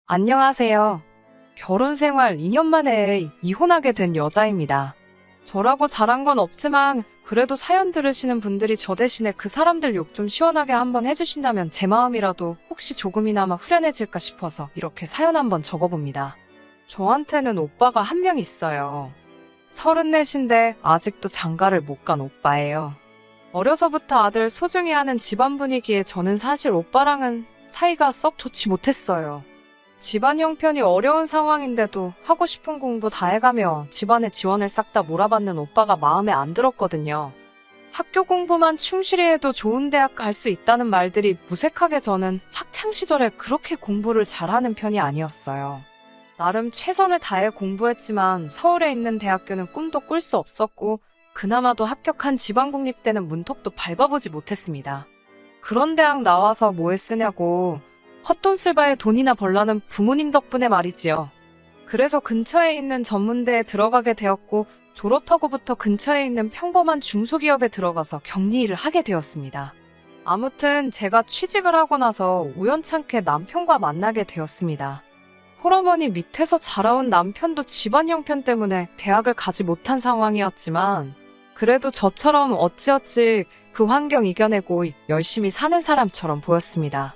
안녕하세요. 결혼 생활 2년 만에 이혼하게 된 여자입니다. 저라고 잘한 건 없지만 그래도 사연 들으시는 분들이 저 대신에 그 사람들 욕 좀 시원하게 한번 해주신다면 제 마음이라도 혹시 조금이나마 후련해질까 싶어서 이렇게 사연 한번 적어봅니다. 저한테는 오빠가 한 명 있어요. 34인데 아직도 장가를 못 간 오빠예요. 어려서부터 아들 소중히 하는 집안 분위기에 저는 사실 오빠랑은 사이가 썩 좋지 못했어요. 집안 형편이 어려운 상황인데도 하고 싶은 공부 다 해가며 집안의 지원을 싹 다 몰아받는 오빠가 마음에 안 들었거든요. 학교 공부만 충실히 해도 좋은 대학 갈 수 있다는 말들이 무색하게 저는 학창시절에 그렇게 공부를 잘하는 편이 아니었어요. 나름 최선을 다해 공부했지만 서울에 있는 대학교는 꿈도 꿀 수 없었고 그나마도 합격한 지방국립대는 문턱도 밟아보지 못했습니다. 그런 대학 나와서 뭐에 쓰냐고 헛돈 쓸 바에 돈이나 벌라는 부모님 덕분에 말이지요. 그래서 근처에 있는 전문대에 들어가게 되었고 졸업하고부터 근처에 있는 평범한 중소기업에 들어가서 격리일을 하게 되었습니다. 아무튼 제가 취직을 하고 나서 우연찮게 남편과 만나게 되었습니다. 홀어머니 밑에서 자라온 남편도 집안 형편 때문에 대학을 가지 못한 상황이었지만 그래도 저처럼 어찌어찌 그 환경 이겨내고 열심히 사는 사람처럼 보였습니다.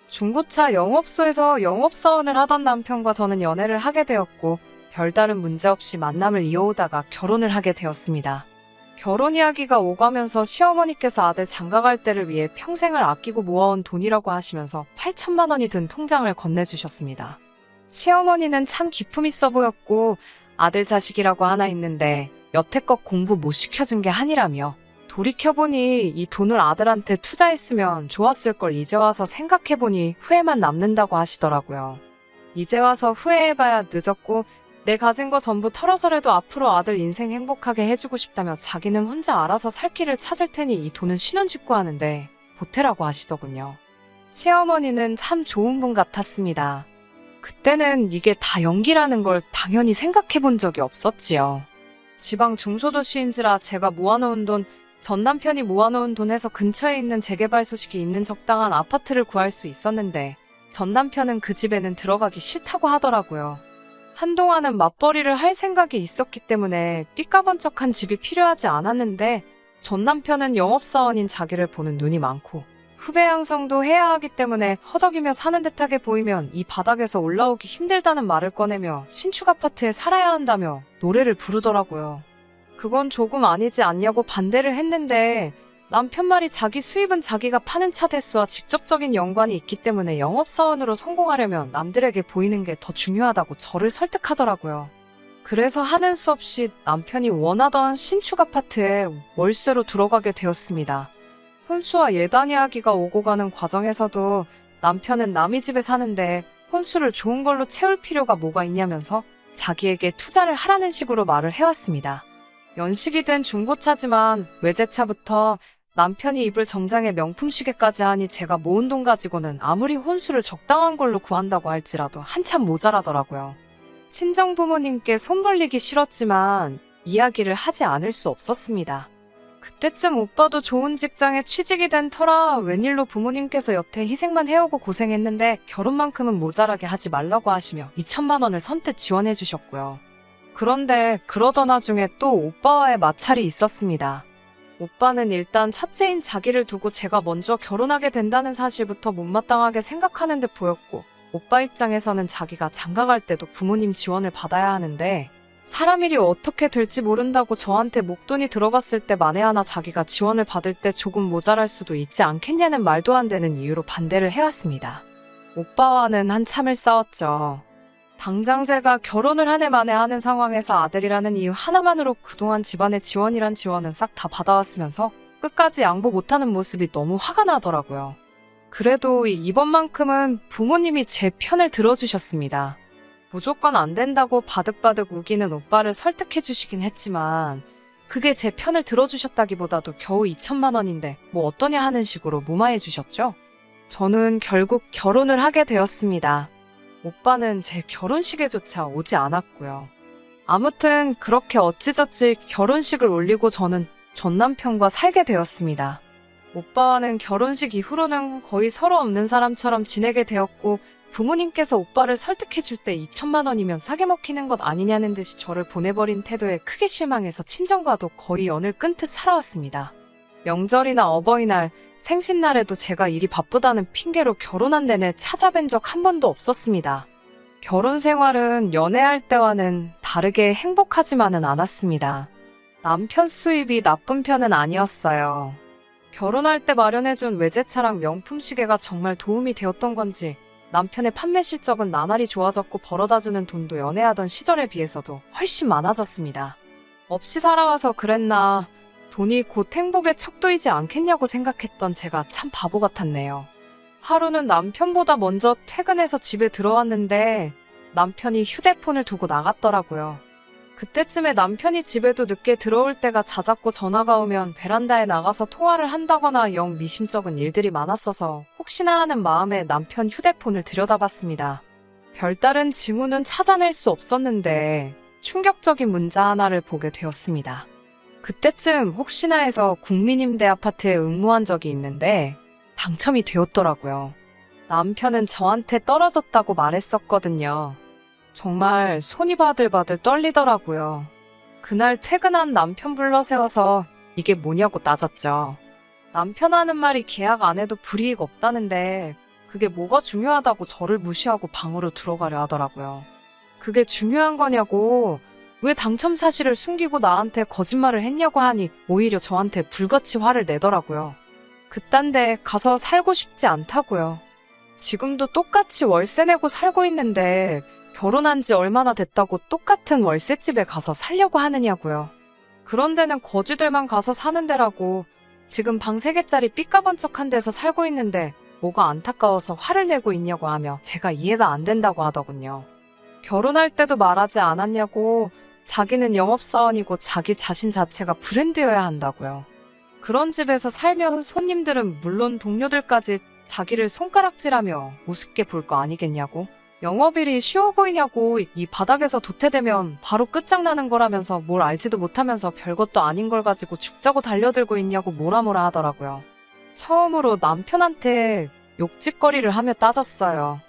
중고차 영업소에서 영업사원을 하던 남편과 저는 연애를 하게 되었고 별다른 문제 없이 만남을 이어오다가 결혼을 하게 되었습니다. 결혼 이야기가 오가면서 시어머니께서 아들 장가갈 때를 위해 평생을 아끼고 모아온 돈이라고 하시면서 8천만 원이 든 통장을 건네주셨습니다. 시어머니는 참 기품 있어 보였고 아들 자식이라고 하나 있는데 여태껏 공부 못 시켜준 게 한이라며 돌이켜보니 이 돈을 아들한테 투자했으면 좋았을 걸 이제 와서 생각해보니 후회만 남는다고 하시더라고요. 이제 와서 후회해봐야 늦었고 내 가진 거 전부 털어서라도 앞으로 아들 인생 행복하게 해주고 싶다며 자기는 혼자 알아서 살 길을 찾을 테니 이 돈은 신혼집구 하는데 보태라고 하시더군요. 시어머니는 참 좋은 분 같았습니다. 그때는 이게 다 연기라는 걸 당연히 생각해본 적이 없었지요. 지방 중소도시인지라 제가 모아놓은 돈 전 남편이 모아놓은 돈에서 근처에 있는 재개발 소식이 있는 적당한 아파트를 구할 수 있었는데 전 남편은 그 집에는 들어가기 싫다고 하더라고요. 한동안은 맞벌이를 할 생각이 있었기 때문에 삐까번쩍한 집이 필요하지 않았는데 전 남편은 영업사원인 자기를 보는 눈이 많고 후배 양성도 해야 하기 때문에 허덕이며 사는 듯하게 보이면 이 바닥에서 올라오기 힘들다는 말을 꺼내며 신축 아파트에 살아야 한다며 노래를 부르더라고요. 그건 조금 아니지 않냐고 반대를 했는데 남편 말이 자기 수입은 자기가 파는 차 대수와 직접적인 연관이 있기 때문에 영업사원으로 성공하려면 남들에게 보이는 게 더 중요하다고 저를 설득하더라고요. 그래서 하는 수 없이 남편이 원하던 신축 아파트에 월세로 들어가게 되었습니다. 혼수와 예단 이야기가 오고 가는 과정에서도 남편은 남의 집에 사는데 혼수를 좋은 걸로 채울 필요가 뭐가 있냐면서 자기에게 투자를 하라는 식으로 말을 해왔습니다. 연식이 된 중고차지만 외제차부터 남편이 입을 정장에 명품 시계까지 하니 제가 모은 돈 가지고는 아무리 혼수를 적당한 걸로 구한다고 할지라도 한참 모자라더라고요. 친정 부모님께 손 벌리기 싫었지만 이야기를 하지 않을 수 없었습니다. 그때쯤 오빠도 좋은 직장에 취직이 된 터라 웬일로 부모님께서 여태 희생만 해오고 고생했는데 결혼만큼은 모자라게 하지 말라고 하시며 2천만 원을 선뜻 지원해 주셨고요. 그런데 그러던 와중에 또 오빠와의 마찰이 있었습니다. 오빠는 일단 첫째인 자기를 두고 제가 먼저 결혼하게 된다는 사실부터 못마땅하게 생각하는 듯 보였고 오빠 입장에서는 자기가 장가갈 때도 부모님 지원을 받아야 하는데 사람 일이 어떻게 될지 모른다고 저한테 목돈이 들어갔을 때 만에 하나 자기가 지원을 받을 때 조금 모자랄 수도 있지 않겠냐는 말도 안 되는 이유로 반대를 해왔습니다. 오빠와는 한참을 싸웠죠. 당장 제가 결혼을 한 해 만에 하는 상황에서 아들이라는 이유 하나만으로 그동안 집안의 지원이란 지원은 싹 다 받아왔으면서 끝까지 양보 못하는 모습이 너무 화가 나더라고요. 그래도 이번만큼은 부모님이 제 편을 들어주셨습니다. 무조건 안 된다고 바득바득 우기는 오빠를 설득해 주시긴 했지만 그게 제 편을 들어주셨다기보다도 겨우 2천만 원인데 뭐 어떠냐 하는 식으로 무마해 주셨죠. 저는 결국 결혼을 하게 되었습니다. 오빠는 제 결혼식에조차 오지 않았고요. 아무튼 그렇게 어찌저찌 결혼식을 올리고 저는 전 남편과 살게 되었습니다. 오빠와는 결혼식 이후로는 거의 서로 없는 사람처럼 지내게 되었고 부모님께서 오빠를 설득해줄 때 2천만 원이면 싸게 먹히는 것 아니냐는 듯이 저를 보내버린 태도에 크게 실망해서 친정과도 거의 연을 끊듯 살아왔습니다. 명절이나 어버이날, 생신날에도 제가 일이 바쁘다는 핑계로 결혼한 내내 찾아뵌 적 한 번도 없었습니다. 결혼 생활은 연애할 때와는 다르게 행복하지만은 않았습니다. 남편 수입이 나쁜 편은 아니었어요. 결혼할 때 마련해준 외제차랑 명품 시계가 정말 도움이 되었던 건지 남편의 판매 실적은 나날이 좋아졌고 벌어다주는 돈도 연애하던 시절에 비해서도 훨씬 많아졌습니다. 없이 살아와서 그랬나, 돈이 곧 행복의 척도이지 않겠냐고 생각했던 제가 참 바보 같았네요. 하루는 남편보다 먼저 퇴근해서 집에 들어왔는데 남편이 휴대폰을 두고 나갔더라고요. 그때쯤에 남편이 집에도 늦게 들어올 때가 잦았고 전화가 오면 베란다에 나가서 통화를 한다거나 영 미심쩍은 일들이 많았어서 혹시나 하는 마음에 남편 휴대폰을 들여다봤습니다. 별다른 징후는 찾아낼 수 없었는데 충격적인 문자 하나를 보게 되었습니다. 그때쯤 혹시나 해서 국민임대 아파트에 응모한 적이 있는데 당첨이 되었더라고요. 남편은 저한테 떨어졌다고 말했었거든요. 정말 손이 바들바들 떨리더라고요. 그날 퇴근한 남편 불러 세워서 이게 뭐냐고 따졌죠. 남편 하는 말이 계약 안 해도 불이익 없다는데 그게 뭐가 중요하다고 저를 무시하고 방으로 들어가려 하더라고요. 그게 중요한 거냐고, 왜 당첨 사실을 숨기고 나한테 거짓말을 했냐고 하니 오히려 저한테 불같이 화를 내더라고요. 그딴 데 가서 살고 싶지 않다고요. 지금도 똑같이 월세 내고 살고 있는데 결혼한 지 얼마나 됐다고 똑같은 월세집에 가서 살려고 하느냐고요. 그런 데는 거지들만 가서 사는 데라고. 지금 방 3개짜리 삐까번쩍한 데서 살고 있는데 뭐가 안타까워서 화를 내고 있냐고 하며 제가 이해가 안 된다고 하더군요. 결혼할 때도 말하지 않았냐고, 자기는 영업사원이고 자기 자신 자체가 브랜드여야 한다고요. 그런 집에서 살면 손님들은 물론 동료들까지 자기를 손가락질하며 우습게 볼 거 아니겠냐고. 영업일이 쉬워 보이냐고. 이 바닥에서 도태되면 바로 끝장나는 거라면서 뭘 알지도 못하면서 별것도 아닌 걸 가지고 죽자고 달려들고 있냐고 뭐라 하더라고요. 처음으로 남편한테 욕짓거리를 하며 따졌어요.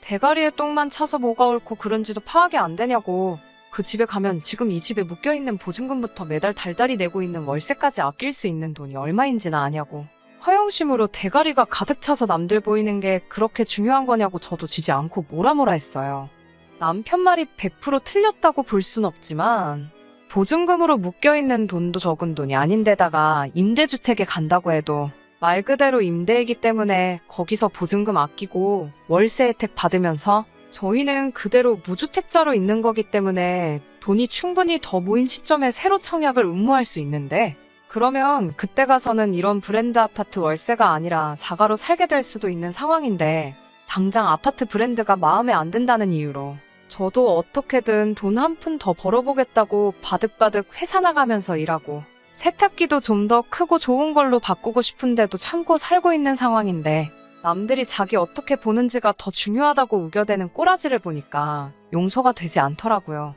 대가리에 똥만 차서 뭐가 옳고 그른지도 파악이 안 되냐고. 그 집에 가면 지금 이 집에 묶여있는 보증금부터 매달 달달이 내고 있는 월세까지 아낄 수 있는 돈이 얼마인지나 아냐고. 허영심으로 대가리가 가득 차서 남들 보이는 게 그렇게 중요한 거냐고 저도 지지 않고 뭐라 했어요. 남편 말이 100% 틀렸다고 볼 순 없지만 보증금으로 묶여있는 돈도 적은 돈이 아닌데다가 임대주택에 간다고 해도 말 그대로 임대이기 때문에 거기서 보증금 아끼고 월세 혜택 받으면서 저희는 그대로 무주택자로 있는 거기 때문에 돈이 충분히 더 모인 시점에 새로 청약을 응모할 수 있는데, 그러면 그때 가서는 이런 브랜드 아파트 월세가 아니라 자가로 살게 될 수도 있는 상황인데 당장 아파트 브랜드가 마음에 안 든다는 이유로 저도 어떻게든 돈 한 푼 더 벌어보겠다고 바득바득 회사 나가면서 일하고 세탁기도 좀 더 크고 좋은 걸로 바꾸고 싶은데도 참고 살고 있는 상황인데 남들이 자기 어떻게 보는지가 더 중요하다고 우겨대는 꼬라지를 보니까 용서가 되지 않더라고요.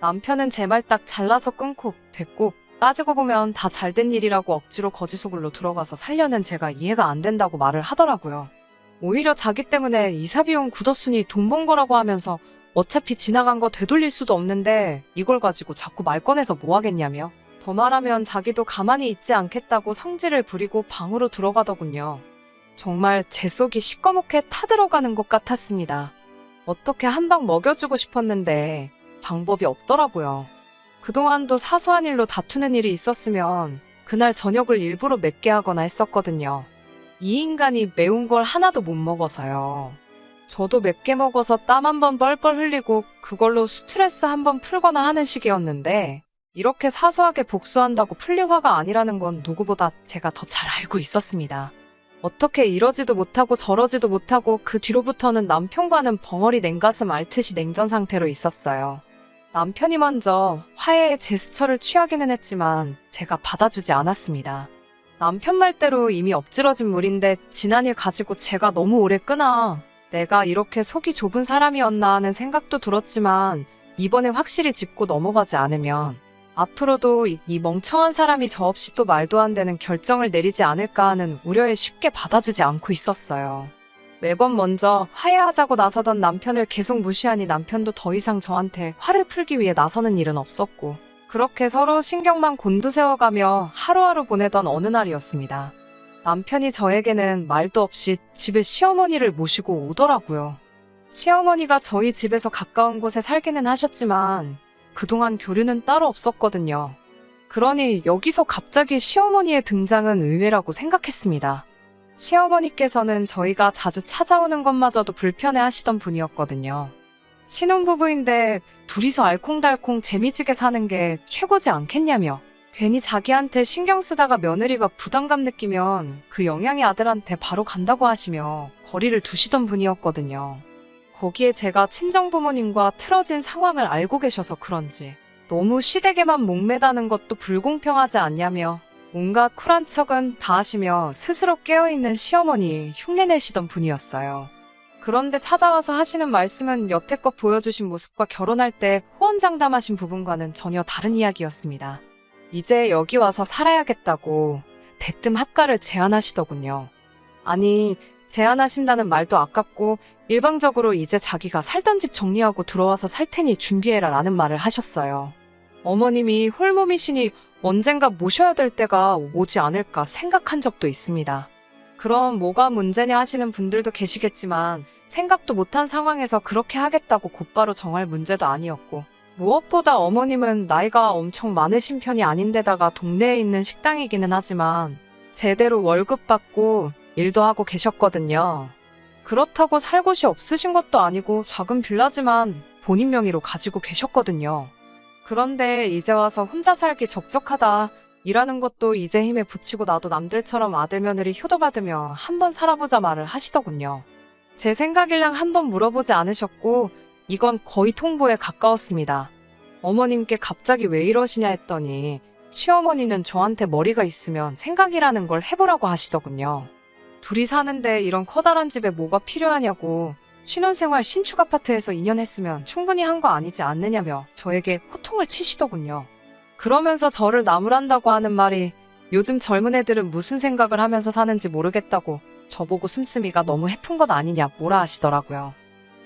남편은 제 말 딱 잘라서 끊고 됐고, 따지고 보면 다 잘된 일이라고 억지로 거지속으로 들어가서 살려는 제가 이해가 안 된다고 말을 하더라고요. 오히려 자기 때문에 이사비용 굳었으니 돈 번 거라고 하면서 어차피 지나간 거 되돌릴 수도 없는데 이걸 가지고 자꾸 말 꺼내서 뭐 하겠냐며. 더 말하면 자기도 가만히 있지 않겠다고 성질을 부리고 방으로 들어가더군요. 정말 제 속이 시꺼멓게 타들어가는 것 같았습니다. 어떻게 한 방 먹여주고 싶었는데 방법이 없더라고요. 그동안도 사소한 일로 다투는 일이 있었으면 그날 저녁을 일부러 맵게 하거나 했었거든요. 이 인간이 매운 걸 하나도 못 먹어서요. 저도 맵게 먹어서 땀 한 번 뻘뻘 흘리고 그걸로 스트레스 한 번 풀거나 하는 식이었는데 이렇게 사소하게 복수한다고 풀릴 화가 아니라는 건 누구보다 제가 더 잘 알고 있었습니다. 어떻게 이러지도 못하고 저러지도 못하고 그 뒤로부터는 남편과는 벙어리 냉가슴 앓듯이 냉전 상태로 있었어요. 남편이 먼저 화해의 제스처를 취하기는 했지만 제가 받아주지 않았습니다. 남편 말대로 이미 엎질러진 물인데 지난 일 가지고 제가 너무 오래 끄나. 내가 이렇게 속이 좁은 사람이었나 하는 생각도 들었지만 이번에 확실히 짚고 넘어가지 않으면 앞으로도 이 멍청한 사람이 저 없이 또 말도 안 되는 결정을 내리지 않을까 하는 우려에 쉽게 받아주지 않고 있었어요. 매번 먼저 화해하자고 나서던 남편을 계속 무시하니 남편도 더 이상 저한테 화를 풀기 위해 나서는 일은 없었고, 그렇게 서로 신경만 곤두세워가며 하루하루 보내던 어느 날이었습니다. 남편이 저에게는 말도 없이 집에 시어머니를 모시고 오더라고요. 시어머니가 저희 집에서 가까운 곳에 살기는 하셨지만 그동안 교류는 따로 없었거든요. 그러니 여기서 갑자기 시어머니의 등장은 의외라고 생각했습니다. 시어머니께서는 저희가 자주 찾아오는 것마저도 불편해 하시던 분이었거든요. 신혼부부인데 둘이서 알콩달콩 재미지게 사는 게 최고지 않겠냐며, 괜히 자기한테 신경 쓰다가 며느리가 부담감 느끼면 그 영향이 아들한테 바로 간다고 하시며 거리를 두시던 분이었거든요. 거기에 제가 친정부모님과 틀어진 상황을 알고 계셔서 그런지 너무 시댁에만 목매다는 것도 불공평하지 않냐며 온갖 쿨한 척은 다 하시며 스스로 깨어있는 시어머니 흉내내시던 분이었어요. 그런데 찾아와서 하시는 말씀은 여태껏 보여주신 모습과 결혼할 때 호언장담하신 부분과는 전혀 다른 이야기였습니다. 이제 여기 와서 살아야겠다고 대뜸 합가를 제안하시더군요. 아니, 제안하신다는 말도 아깝고 일방적으로 이제 자기가 살던 집 정리하고 들어와서 살 테니 준비해라 라는 말을 하셨어요. 어머님이 홀몸이시니 언젠가 모셔야 될 때가 오지 않을까 생각한 적도 있습니다. 그럼 뭐가 문제냐 하시는 분들도 계시겠지만 생각도 못한 상황에서 그렇게 하겠다고 곧바로 정할 문제도 아니었고, 무엇보다 어머님은 나이가 엄청 많으신 편이 아닌데다가 동네에 있는 식당이기는 하지만 제대로 월급 받고 일도 하고 계셨거든요. 그렇다고 살 곳이 없으신 것도 아니고 작은 빌라지만 본인 명의로 가지고 계셨거든요. 그런데 이제 와서 혼자 살기 적적하다, 일하는 것도 이제 힘에 부치고 나도 남들처럼 아들 며느리 효도받으며 한번 살아보자 말을 하시더군요. 제 생각일랑 한번 물어보지 않으셨고 이건 거의 통보에 가까웠습니다. 어머님께 갑자기 왜 이러시냐 했더니 시어머니는 저한테 머리가 있으면 생각이라는 걸 해보라고 하시더군요. 둘이 사는데 이런 커다란 집에 뭐가 필요하냐고, 신혼생활 신축 아파트에서 2년 했으면 충분히 한 거 아니지 않느냐며 저에게 호통을 치시더군요. 그러면서 저를 나무란다고 하는 말이 요즘 젊은 애들은 무슨 생각을 하면서 사는지 모르겠다고 저보고 씀씀이가 너무 해픈 것 아니냐 뭐라 하시더라고요.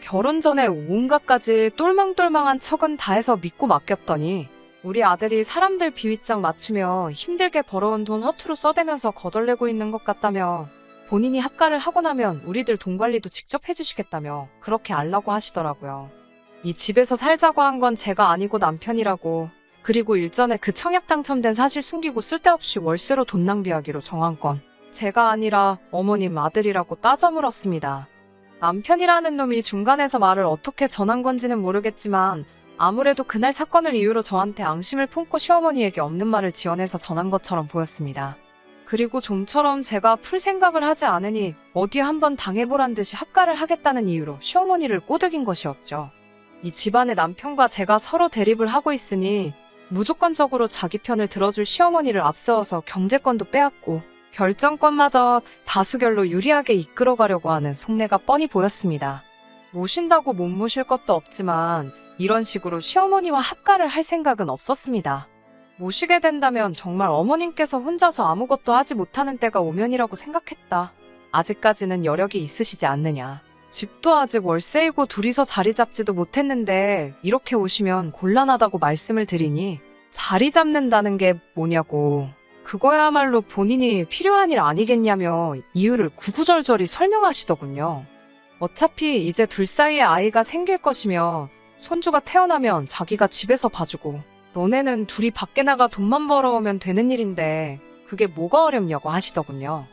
결혼 전에 온갖 가지 똘망똘망한 척은 다 해서 믿고 맡겼더니 우리 아들이 사람들 비윗장 맞추며 힘들게 벌어온 돈 허투루 써대면서 거덜내고 있는 것 같다며, 본인이 합가를 하고 나면 우리들 돈 관리도 직접 해주시겠다며 그렇게 알라고 하시더라고요. 이 집에서 살자고 한 건 제가 아니고 남편이라고, 그리고 일전에 그 청약 당첨된 사실 숨기고 쓸데없이 월세로 돈 낭비하기로 정한 건 제가 아니라 어머님 아들이라고 따져 물었습니다. 남편이라는 놈이 중간에서 말을 어떻게 전한 건지는 모르겠지만 아무래도 그날 사건을 이유로 저한테 앙심을 품고 시어머니에게 없는 말을 지어내서 전한 것처럼 보였습니다. 그리고 좀처럼 제가 풀 생각을 하지 않으니 어디 한번 당해보란 듯이 합가를 하겠다는 이유로 시어머니를 꼬드긴 것이었죠. 이 집안의 남편과 제가 서로 대립을 하고 있으니 무조건적으로 자기 편을 들어줄 시어머니를 앞세워서 경제권도 빼앗고 결정권마저 다수결로 유리하게 이끌어가려고 하는 속내가 뻔히 보였습니다. 모신다고 못 모실 것도 없지만 이런 식으로 시어머니와 합가를 할 생각은 없었습니다. 모시게 된다면 정말 어머님께서 혼자서 아무것도 하지 못하는 때가 오면이라고 생각했다. 아직까지는 여력이 있으시지 않느냐. 집도 아직 월세이고 둘이서 자리 잡지도 못했는데 이렇게 오시면 곤란하다고 말씀을 드리니 자리 잡는다는 게 뭐냐고, 그거야말로 본인이 필요한 일 아니겠냐며 이유를 구구절절히 설명하시더군요. 어차피 이제 둘 사이에 아이가 생길 것이며 손주가 태어나면 자기가 집에서 봐주고 너네는 둘이 밖에 나가 돈만 벌어오면 되는 일인데 그게 뭐가 어렵냐고 하시더군요.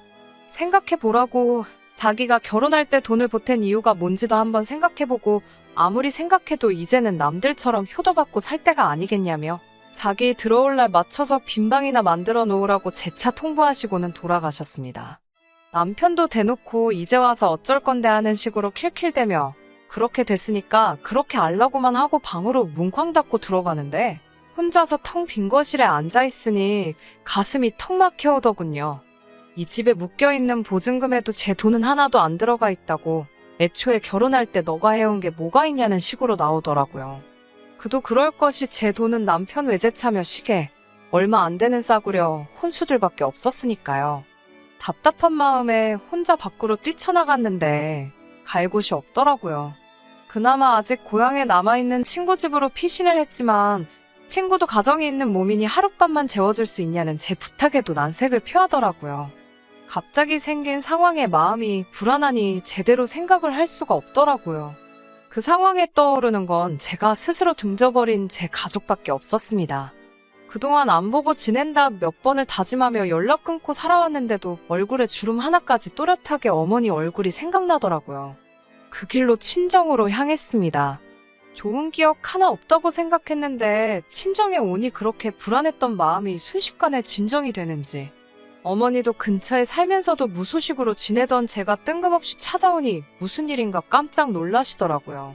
생각해보라고, 자기가 결혼할 때 돈을 보탠 이유가 뭔지도 한번 생각해보고 아무리 생각해도 이제는 남들처럼 효도받고 살 때가 아니겠냐며 자기 들어올 날 맞춰서 빈방이나 만들어 놓으라고 재차 통보하시고는 돌아가셨습니다. 남편도 대놓고 이제 와서 어쩔 건데 하는 식으로 킬킬대며 그렇게 됐으니까 그렇게 알라고만 하고 방으로 뭉쾅 닫고 들어가는데 혼자서 텅 빈 거실에 앉아있으니 가슴이 턱 막혀 오더군요. 이 집에 묶여있는 보증금에도 제 돈은 하나도 안 들어가 있다고, 애초에 결혼할 때 너가 해온 게 뭐가 있냐는 식으로 나오더라고요. 그도 그럴 것이 제 돈은 남편 외제차며 시계, 얼마 안 되는 싸구려 혼수들밖에 없었으니까요. 답답한 마음에 혼자 밖으로 뛰쳐나갔는데 갈 곳이 없더라고요. 그나마 아직 고향에 남아있는 친구 집으로 피신을 했지만 친구도 가정이 있는 몸이니 하룻밤만 재워줄 수 있냐는 제 부탁에도 난색을 표하더라고요. 갑자기 생긴 상황에 마음이 불안하니 제대로 생각을 할 수가 없더라고요. 그 상황에 떠오르는 건 제가 스스로 등져버린 제 가족밖에 없었습니다. 그동안 안 보고 지낸다 몇 번을 다짐하며 연락 끊고 살아왔는데도 얼굴에 주름 하나까지 또렷하게 어머니 얼굴이 생각나더라고요. 그 길로 친정으로 향했습니다. 좋은 기억 하나 없다고 생각했는데 친정에 오니 그렇게 불안했던 마음이 순식간에 진정이 되는지 어머니도 근처에 살면서도 무소식으로 지내던 제가 뜬금없이 찾아오니 무슨 일인가 깜짝 놀라시더라고요.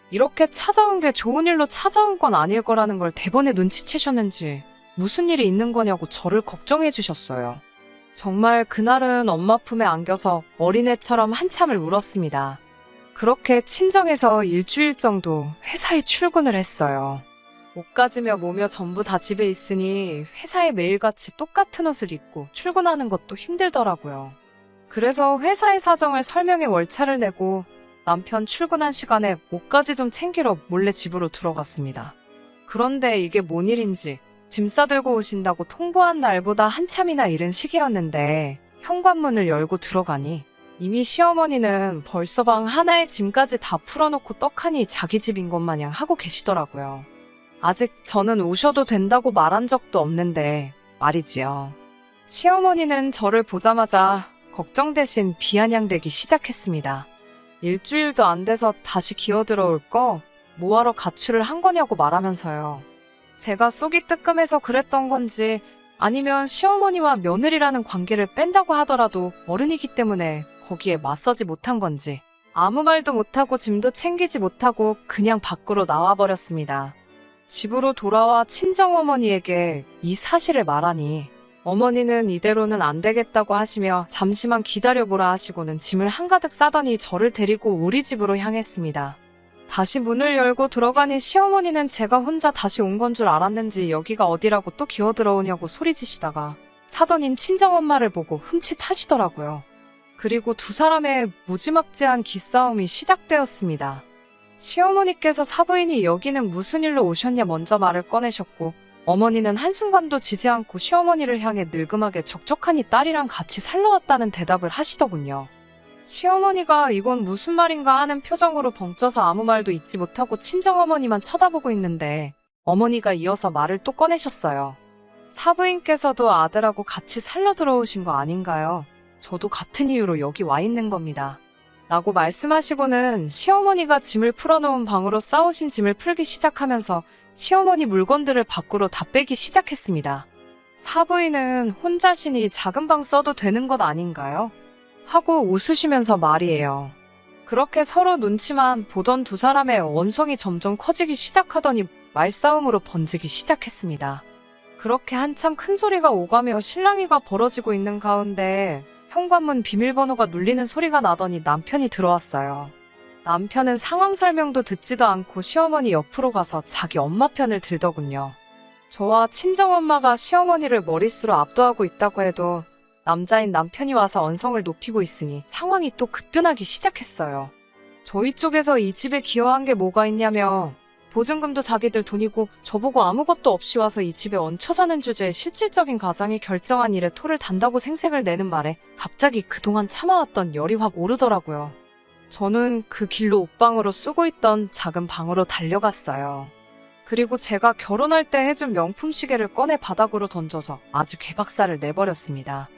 이렇게 찾아온 게 좋은 일로 찾아온 건 아닐 거라는 걸 대번에 눈치채셨는지 무슨 일이 있는 거냐고 저를 걱정해 주셨어요. 정말 그날은 엄마 품에 안겨서 어린애처럼 한참을 울었습니다. 그렇게 친정에서 일주일 정도 회사에 출근을 했어요. 옷가지며 뭐며 전부 다 집에 있으니 회사에 매일같이 똑같은 옷을 입고 출근하는 것도 힘들더라고요. 그래서 회사의 사정을 설명해 월차를 내고 남편 출근한 시간에 옷까지 좀 챙기러 몰래 집으로 들어갔습니다. 그런데 이게 뭔 일인지 짐 싸들고 오신다고 통보한 날보다 한참이나 이른 시기였는데 현관문을 열고 들어가니 이미 시어머니는 벌써 방 하나에 짐까지 다 풀어놓고 떡하니 자기 집인 것 마냥 하고 계시더라고요. 아직 저는 오셔도 된다고 말한 적도 없는데 말이지요. 시어머니는 저를 보자마자 걱정 대신 비아냥대기 시작했습니다. 일주일도 안 돼서 다시 기어들어올 거 뭐하러 가출을 한 거냐고 말하면서요. 제가 속이 뜨끔해서 그랬던 건지 아니면 시어머니와 며느리라는 관계를 뺀다고 하더라도 어른이기 때문에 거기에 맞서지 못한 건지 아무 말도 못하고 짐도 챙기지 못하고 그냥 밖으로 나와버렸습니다. 집으로 돌아와 친정어머니에게 이 사실을 말하니 어머니는 이대로는 안 되겠다고 하시며 잠시만 기다려보라 하시고는 짐을 한가득 싸더니 저를 데리고 우리 집으로 향했습니다. 다시 문을 열고 들어가니 시어머니는 제가 혼자 다시 온 건 줄 알았는지 여기가 어디라고 또 기어들어오냐고 소리지시다가 사돈인 친정엄마를 보고 흠칫하시더라고요. 그리고 두 사람의 무지막지한 기싸움이 시작되었습니다. 시어머니께서 사부인이 여기는 무슨 일로 오셨냐 먼저 말을 꺼내셨고 어머니는 한순간도 지지 않고 시어머니를 향해 늙음하게 적적하니 딸이랑 같이 살러 왔다는 대답을 하시더군요. 시어머니가 이건 무슨 말인가 하는 표정으로 벙쪄서 아무 말도 잊지 못하고 친정어머니만 쳐다보고 있는데 어머니가 이어서 말을 또 꺼내셨어요. 사부인께서도 아들하고 같이 살러 들어오신 거 아닌가요? 저도 같은 이유로 여기 와 있는 겁니다. 라고 말씀하시고는 시어머니가 짐을 풀어놓은 방으로 싸우신 짐을 풀기 시작하면서 시어머니 물건들을 밖으로 다 빼기 시작했습니다. 사부인은 혼자시니 작은 방 써도 되는 것 아닌가요? 하고 웃으시면서 말이에요. 그렇게 서로 눈치만 보던 두 사람의 언성이 점점 커지기 시작하더니 말싸움으로 번지기 시작했습니다. 그렇게 한참 큰 소리가 오가며 실랑이가 벌어지고 있는 가운데 현관문 비밀번호가 눌리는 소리가 나더니 남편이 들어왔어요. 남편은 상황 설명도 듣지도 않고 시어머니 옆으로 가서 자기 엄마 편을 들더군요. 저와 친정엄마가 시어머니를 머릿수로 압도하고 있다고 해도 남자인 남편이 와서 언성을 높이고 있으니 상황이 또 급변하기 시작했어요. 저희 쪽에서 이 집에 기여한 게 뭐가 있냐며 보증금도 자기들 돈이고 저보고 아무것도 없이 와서 이 집에 얹혀 사는 주제에 실질적인 가장이 결정한 일에 토를 단다고 생색을 내는 말에 갑자기 그동안 참아왔던 열이 확 오르더라고요. 저는 그 길로 옷방으로 쓰고 있던 작은 방으로 달려갔어요. 그리고 제가 결혼할 때 해준 명품 시계를 꺼내 바닥으로 던져서 아주 개박살을 내버렸습니다.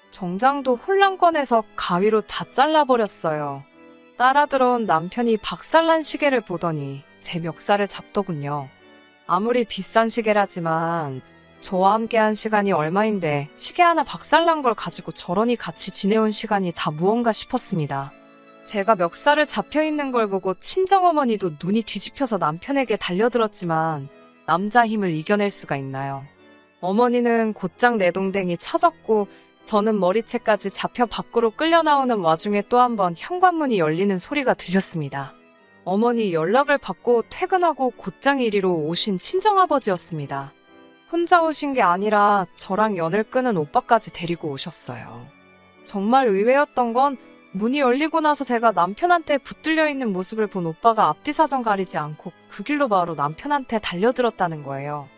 정장도 홀랑 꺼내서 가위로 다 잘라버렸어요. 따라 들어온 남편이 박살난 시계를 보더니 제 멱살을 잡더군요. 아무리 비싼 시계라지만 저와 함께한 시간이 얼마인데 시계 하나 박살난 걸 가지고 저러니 같이 지내온 시간이 다 무언가 싶었습니다. 제가 멱살을 잡혀있는 걸 보고 친정어머니도 눈이 뒤집혀서 남편에게 달려들었지만 남자 힘을 이겨낼 수가 있나요? 어머니는 곧장 내동댕이 쳐졌고 저는 머리채까지 잡혀 밖으로 끌려 나오는 와중에 또 한 번 현관문이 열리는 소리가 들렸습니다. 어머니 연락을 받고 퇴근하고 곧장 이리로 오신 친정아버지였습니다. 혼자 오신 게 아니라 저랑 연을 끄는 오빠까지 데리고 오셨어요. 정말 의외였던 건 문이 열리고 나서 제가 남편한테 붙들려 있는 모습을 본 오빠가 앞뒤 사정 가리지 않고 그 길로 바로 남편한테 달려들었다는 거예요.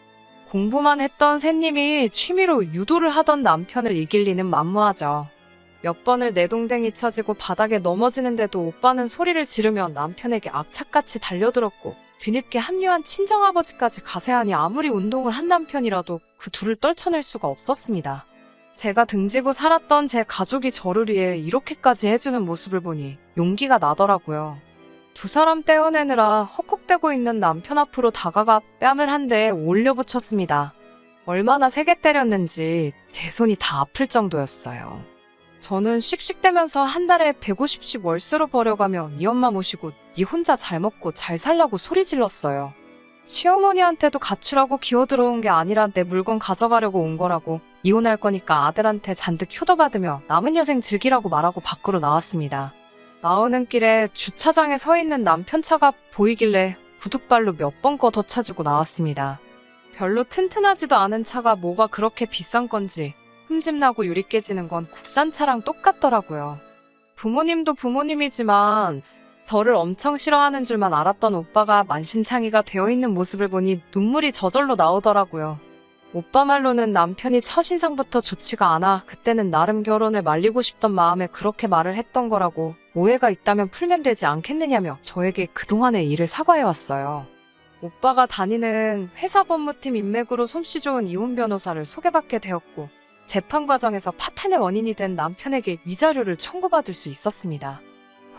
공부만 했던 샌님이 취미로 유도를 하던 남편을 이길 리는 만무하죠. 몇 번을 내동댕이 쳐지고 바닥에 넘어지는데도 오빠는 소리를 지르며 남편에게 악착같이 달려들었고 뒤늦게 합류한 친정아버지까지 가세하니 아무리 운동을 한 남편이라도 그 둘을 떨쳐낼 수가 없었습니다. 제가 등지고 살았던 제 가족이 저를 위해 이렇게까지 해주는 모습을 보니 용기가 나더라고요. 두 사람 떼어내느라 헉헉대고 있는 남편 앞으로 다가가 뺨을 한 대 올려붙였습니다. 얼마나 세게 때렸는지 제 손이 다 아플 정도였어요. 저는 씩씩대면서 한 달에 150씩 월세로 벌여가며 네 엄마 모시고 네 혼자 잘 먹고 잘 살라고 소리 질렀어요. 시어머니한테도 가출하고 기어들어온 게 아니라 내 물건 가져가려고 온 거라고, 이혼할 거니까 아들한테 잔뜩 효도받으며 남은 여생 즐기라고 말하고 밖으로 나왔습니다. 나오는 길에 주차장에 서 있는 남편 차가 보이길래 구둣발로 몇 번 걷어차주고 나왔습니다. 별로 튼튼하지도 않은 차가 뭐가 그렇게 비싼 건지 흠집나고 유리 깨지는 건 국산차랑 똑같더라고요. 부모님도 부모님이지만 저를 엄청 싫어하는 줄만 알았던 오빠가 만신창이가 되어 있는 모습을 보니 눈물이 저절로 나오더라고요. 오빠 말로는 남편이 첫인상부터 좋지가 않아 그때는 나름 결혼을 말리고 싶던 마음에 그렇게 말을 했던 거라고, 오해가 있다면 풀면 되지 않겠느냐며 저에게 그동안의 일을 사과해왔어요. 오빠가 다니는 회사 법무팀 인맥으로 솜씨 좋은 이혼 변호사를 소개받게 되었고 재판 과정에서 파탄의 원인이 된 남편에게 위자료를 청구받을 수 있었습니다.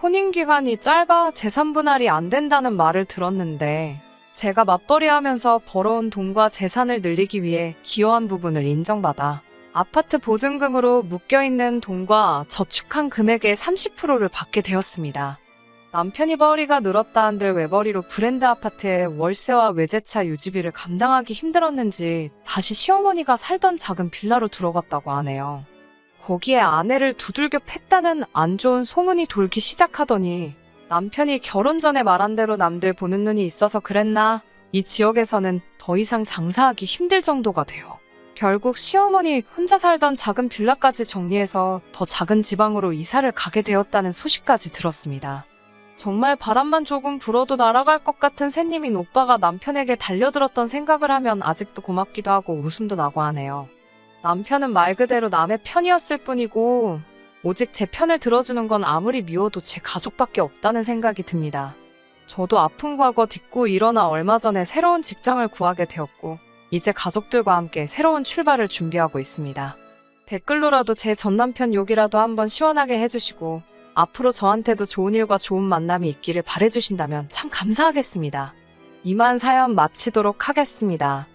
혼인기간이 짧아 재산 분할이 안 된다는 말을 들었는데 제가 맞벌이하면서 벌어온 돈과 재산을 늘리기 위해 기여한 부분을 인정받아 아파트 보증금으로 묶여있는 돈과 저축한 금액의 30%를 받게 되었습니다. 남편이 벌이가 늘었다 한들 외벌이로 브랜드 아파트의 월세와 외제차 유지비를 감당하기 힘들었는지 다시 시어머니가 살던 작은 빌라로 들어갔다고 하네요. 거기에 아내를 두들겨 팼다는 안 좋은 소문이 돌기 시작하더니 남편이 결혼 전에 말한 대로 남들 보는 눈이 있어서 그랬나, 이 지역에서는 더 이상 장사하기 힘들 정도가 돼요. 결국 시어머니 혼자 살던 작은 빌라까지 정리해서 더 작은 지방으로 이사를 가게 되었다는 소식까지 들었습니다. 정말 바람만 조금 불어도 날아갈 것 같은 샌님인 오빠가 남편에게 달려들었던 생각을 하면 아직도 고맙기도 하고 웃음도 나고 하네요. 남편은 말 그대로 남의 편이었을 뿐이고 오직 제 편을 들어주는 건 아무리 미워도 제 가족밖에 없다는 생각이 듭니다. 저도 아픈 과거 딛고 일어나 얼마 전에 새로운 직장을 구하게 되었고 이제 가족들과 함께 새로운 출발을 준비하고 있습니다. 댓글로라도 제 전남편 욕이라도 한번 시원하게 해주시고 앞으로 저한테도 좋은 일과 좋은 만남이 있기를 바라주신다면 참 감사하겠습니다. 이만 사연 마치도록 하겠습니다.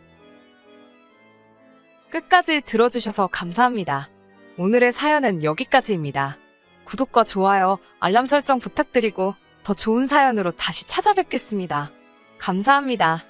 끝까지 들어주셔서 감사합니다. 오늘의 사연은 여기까지입니다. 구독과 좋아요, 알람 설정 부탁드리고 더 좋은 사연으로 다시 찾아뵙겠습니다. 감사합니다.